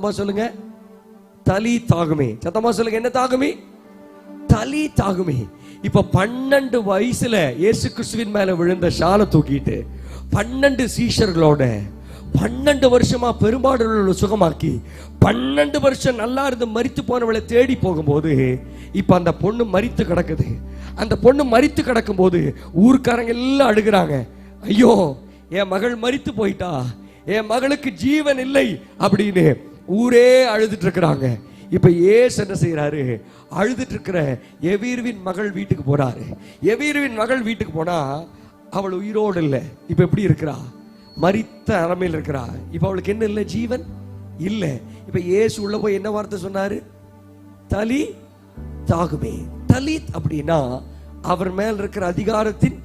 சத்தமா சொல்லுங்க, தலி தாகுமே. சத்தமா சொல்லுங்க, என்ன தாகுமே? தலி தாகுமே. இப்ப 12 வயசுல இயேசு கிறிஸ்துவின் மேல விழுந்த ஷாலை தூக்கிட்டு 12 சீஷர்களோட 12 வருஷமா பெரும்பாடுள்ள சுகமாக்கி 12 வருஷம் நல்லா இருந்து மரித்து போனவளை தேடி போகும்போது இப்ப அந்த பொண்ணு மரித்து கிடக்குது. அந்த பொண்ணு மரித்து கிடக்கும் போது ஊர்க்காரங்க எல்லாம் அழுகிறாங்க. ஐயோ, என் மகள் மரித்து போயிட்டா, என் மகளுக்கு ஜீவன் இல்லை அப்படின்னு ஊரே அழுதுட்டு இருக்கிறாங்க. இப்ப இயேசு என்ன செய்யறாரு? அழுதுட்டு இருக்கிற எவீருவின் மகள் வீட்டுக்கு போறாரு. எவீருவின் மகள் வீட்டுக்கு போனா அவள் உயிரோடு இல்லை. இப்ப எப்படி இருக்கிறா? மரித்த அறமையில் இருக்கிறா. இப்ப அவளுக்கு என்ன இல்லை? ஜீவன் இல்லை. இப்ப இயேசு உள்ள போய் என்ன வார்த்தை சொன்னாரு? தலி தாகுமே. தலித் அப்படின்னா அவர் மேல் இருக்கிற அதிகாரத்தின்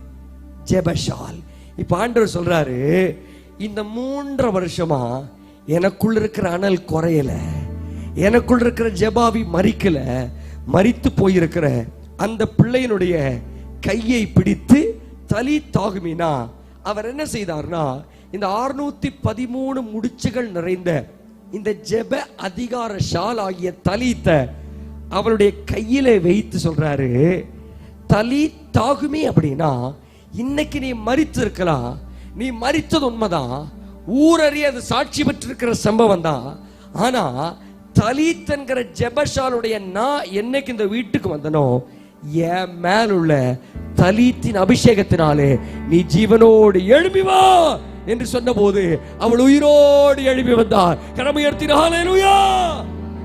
ஜெபஷால். இப்ப ஆண்டவர் சொல்றாரு, இந்த 3.5 வருஷமா எனக்குள்ள இருக்கிற அனல் குறையல, எனக்குள்ள இருக்கிற ஜெபாவி மரிக்கல. மரித்து போயிருக்கிற அந்த பிள்ளையினுடைய கையை பிடித்து தலி தாகுமினா அவர் என்ன செய்தார்னா, இந்த 613 முடிச்சுகள் நிறைந்த இந்த ஜெப அதிகார ஷால் ஆகிய தலித்த அவளுடைய கையில வைத்து சொல்றாரு, தலி தாகுமி அப்படின்னா இன்னைக்கு நீ மரித்து இருக்கலாம், நீ மரித்தது உண்மைதான், ஊரறிய அது சாட்சி பெற்றிருக்கிற சம்பவம் தான். ஆனா தலித் என்கிற ஜெபஷாலுடைய நான் என்னைக்கு இந்த வீட்டுக்கு வந்தனோ, என் மேலுள்ள தலித்தின் அபிஷேகத்தினாலே நீ ஜீவனோடு எழும்பி வா என்று சொன்ன போது அவள் உயிரோடு எழுப்பி வந்தார். கடமை உயர்த்தினார். ஹல்லேலூயா.